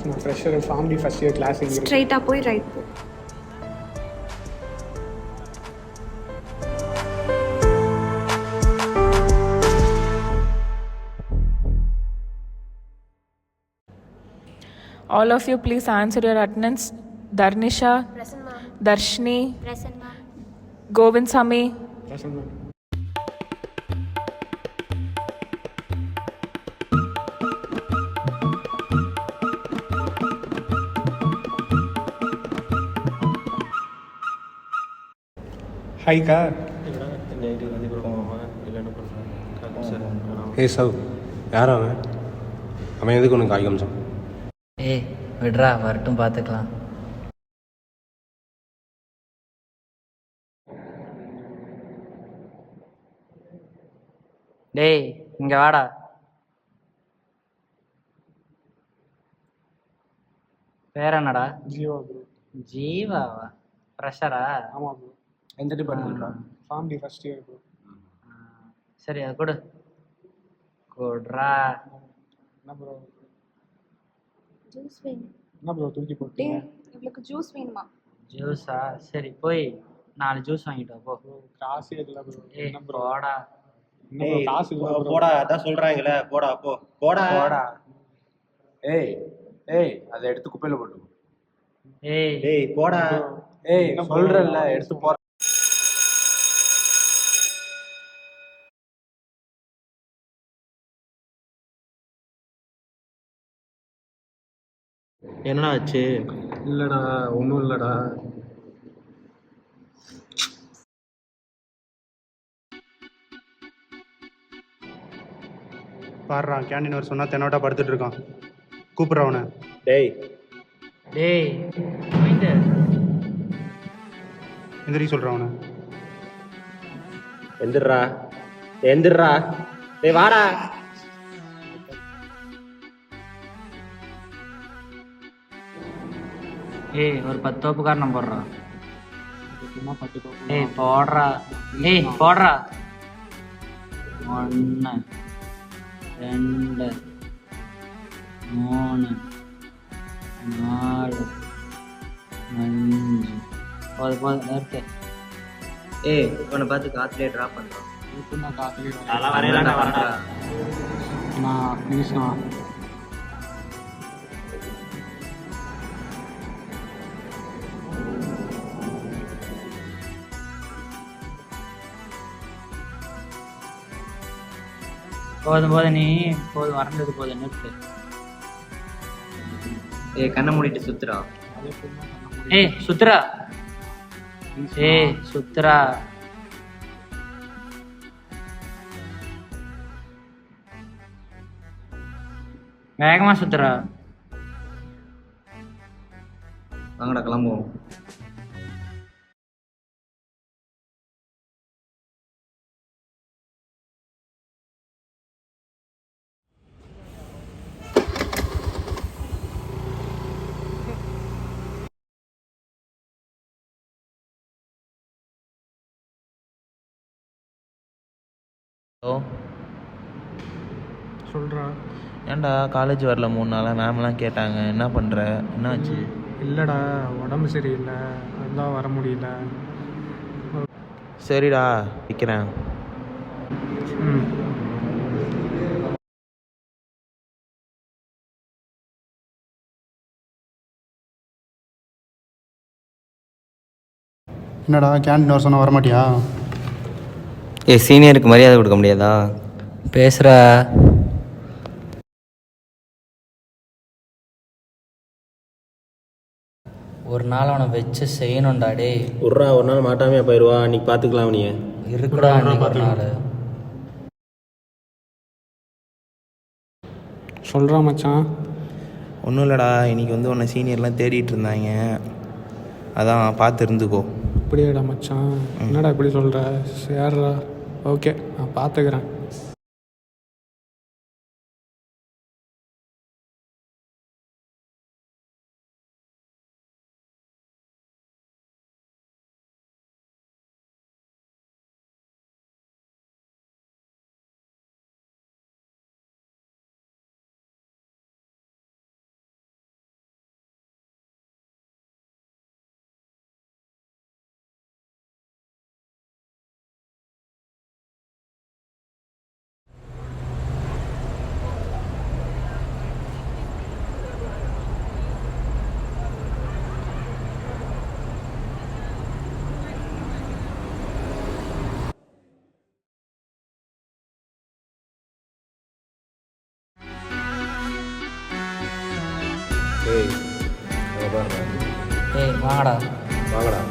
நான் fresher family first year class இங்கே இருக்கு. ஸ்ட்ரைட்டாக போய் ரைட் போ. All of you please answer your attendance. Darnisha, Present, ma'am. Darshini, Present, ma'am. Govind Sami, Present, ma'am. ஹாய்க்கா. ஏய் சவ், யார் அவன்? அவன் எதுக்கு உனக்கு காய் காமிச்சான்? ஏய் விட்றா, வரட்டும் பார்த்துக்கலாம். டேய் இங்கே வாடா. பேர் என்னடா? ஜீவா ப்ரோ. ஜீவாவா? ப்ரெஷரா? ஆமாம் ப்ரோ. எந்த டிபார்ட்மெண்ட்ரா? Family first year bro. சரி அது கொடு. கொடுறா. என்ன ப்ரோ? ஜூஸ் வேணும். என்ன ப்ரோ தூக்கி போட்டீங்க? இவளுக்கு ஜூஸ் வேணுமா? ஜூஸா? சரி போய் 4 ஜூஸ் வாங்கிட்டு வா போ. ப்ரோ காசு இல்லை ப்ரோ. ஏய் என்ன ப்ரோ? போடா. என்ன ப்ரோ காசு இல்லை ப்ரோ. போடா, அதான் சொல்றாங்களே, போடா போ. போடா போடா. ஏய் ஏய், அதை எடுத்து குப்பையில போட்டு. ஏய் ஏய் போடா. ஏய் சொல்றேன்ல, எடுத்து போற. என்னடா ஆச்சு? இல்லடா, ஒன்றும் இல்லடா. பாடுறான், கேண்டீன் வர சொன்னா தென்னோட்டா படுத்துட்டு இருக்கான். கூப்பிட்ற அவனை. டேய் டேய் போயிட்டு எந்திரி சொல்கிறான் அவனை. எந்திரா எந்திரா. டேய் வாடா. ஏய் ஒரு 10 தோப்புக்காரனை போடுறான். சும்மா 10 தோப்பு. ஏய் போடுறா. ஏய் போடுறா. 1 2 3 4 5 போது நிறுத்து. ஏய் உன்னை பார்த்து காத்துலேயே ட்ராப் பண்ணுறான். இதுக்குன்னா காசு அதெல்லாம் வரையலாம் வரடா. நான் ப்ளீஸ்ண்ணா. போதும் நீ போதும் வறண்டது போதும் நிறுத்து. ஏய் கண்ணை மூடிட்டு சுத்துறா. ஏய் சுத்துறா. ஏய் சுத்துறா. வேகமா சுத்துறா. வாங்கடா கிளம்புவோம். ஹலோ சொல்கிறா. ஏன்டா காலேஜ் வரல 3 நாளாக? மேம்லாம் கேட்டாங்க, என்ன பண்ணுற, என்னாச்சு? இல்லைடா உடம்பு சரியில்லை, அதுதான் வர முடியல. சரிடா வைக்கிறேன். ம். என்னடா கேண்டீன் வர சொன்னா வரமாட்டியா? சீனியருக்கு மரியாதை கொடுக்க முடியாதா? பேசுற. ஒரு நாள் அவனை வச்சு செய்யணும்டா. டேய் ஒரு நாள் மாட்டாமே போயிடுவா, அன்னைக்கு பார்த்துக்கலாம். நீ இருக்குடா இன்னைக்கு ஒரு நாள். சொல்கிறா மச்சான். ஒன்றும் இல்லைடா, இன்னைக்கு வந்து உன்னை சீனியர்லாம் தேடிட்டு இருந்தாங்க, அதான் பார்த்து இருந்துக்கோ. அப்படியேடா மச்சான், என்னடா இப்படி சொல்கிற? சேர்றா, ஓகே நான் பார்த்துக்கிறேன். ஏய் அங்கே பாருடா. ஏய் வாங்கடா. வாங்கடா.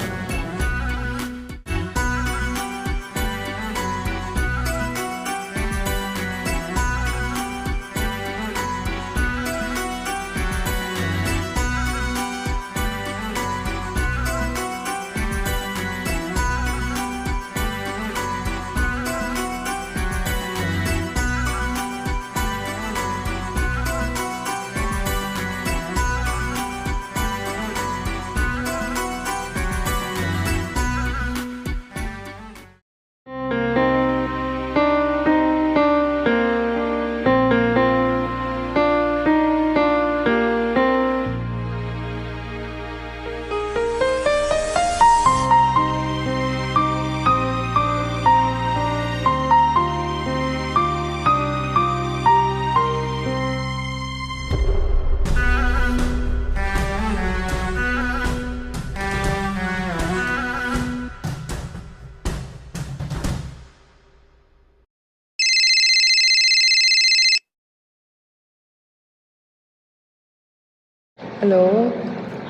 ஹலோ.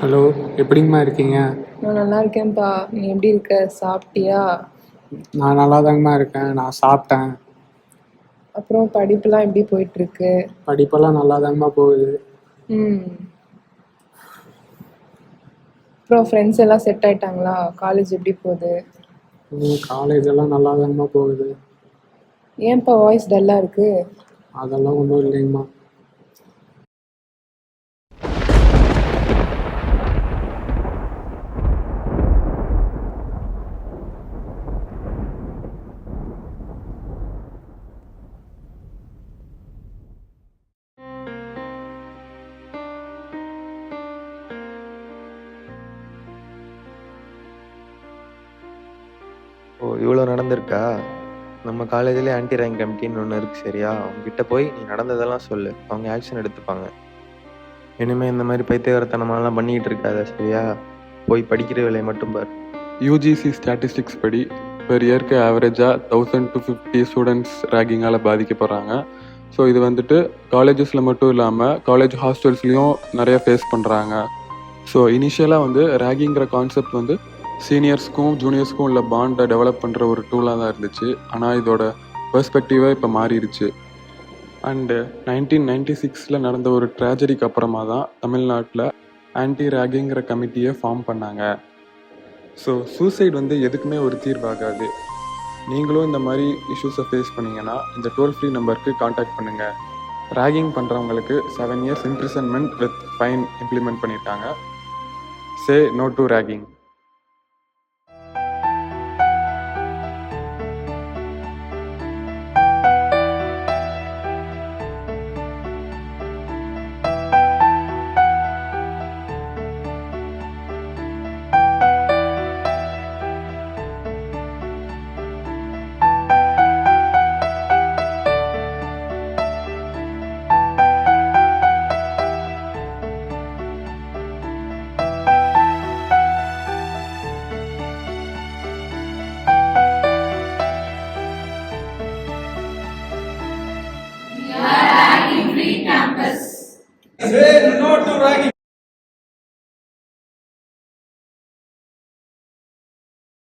ஹலோ, எப்படிங்கம்மா இருக்கீங்க? நான் நல்லா இருக்கேன்ப்பா. நீ எப்படி இருக்க? சாப்பிட்டியா? நான் நல்லா இருக்கேன். நான் சாப்பிட்டேன். அப்புறம் படிப்புலாம் எப்படி போயிட்டுருக்கு? படிப்பெல்லாம் நல்லா போகுது. ம். அப்புறம் ஃப்ரெண்ட்ஸ் எல்லாம் செட் ஆயிட்டாங்களா? காலேஜ் எப்படி போகுது? காலேஜ் எல்லாம் நல்லா போகுது. ஏன்ப்பா வாய்ஸ் டல்லாக இருக்கு? அதெல்லாம் ஒன்றும் இல்லைங்கம்மா. ஓ, இவ்வளோ நடந்திருக்கா? நம்ம காலேஜ்லேயே ஆன்டி ரேங்க் கமிட்டின்னு ஒன்று இருக்குது சரியா? அவங்ககிட்ட போய் நீ நடந்ததெல்லாம் சொல்லு, அவங்க ஆக்ஷன் எடுத்துப்பாங்க. இனிமேல் இந்த மாதிரி பைத்தியகாரத்தனமாலாம் பண்ணிக்கிட்டு இருக்காத சரியா? போய் படிக்கிற வேலையை மட்டும் பாரு. யூஜிசி ஸ்டாட்டிஸ்டிக்ஸ் படி பெர் இயர்க்கு ஆவரேஜாக 1000 to 50 ஸ்டூடெண்ட்ஸ் ரேகிங்கால் பாதிக்கப்படுறாங்க. ஸோ இது வந்துட்டு காலேஜஸில் மட்டும் இல்லாமல் காலேஜ் ஹாஸ்டல்ஸ்லேயும் நிறைய ஃபேஸ் பண்ணுறாங்க. ஸோ இனிஷியலாக வந்து ரேகிங்கிற கான்செப்ட் வந்து சீனியர்ஸ்க்கும் ஜூனியர்ஸ்க்கும் உள்ள பாண்டை டெவலப் பண்ணுற ஒரு டூலாக தான் இருந்துச்சு. ஆனால் இதோட பெர்ஸ்பெக்டிவே இப்போ மாறிடுச்சு. அண்டு 1996 நடந்த ஒரு ட்ராஜடிக்கு அப்புறமா தான் தமிழ்நாட்டில் ஆன்டி ரேகிங்கிற கமிட்டியை ஃபார்ம் பண்ணாங்க. ஸோ சூசைட் வந்து எதுக்குமே ஒரு தீர்வாகாது. நீங்களும் இந்த மாதிரி இஷ்யூஸை ஃபேஸ் பண்ணிங்கன்னா இந்த டோல் ஃப்ரீ நம்பருக்கு காண்டாக்ட் பண்ணுங்கள். ரேகிங் பண்ணுறவங்களுக்கு 7 years imprisonment with fine implement பண்ணியிருக்காங்க. Say no to ragging. Say no to ragging.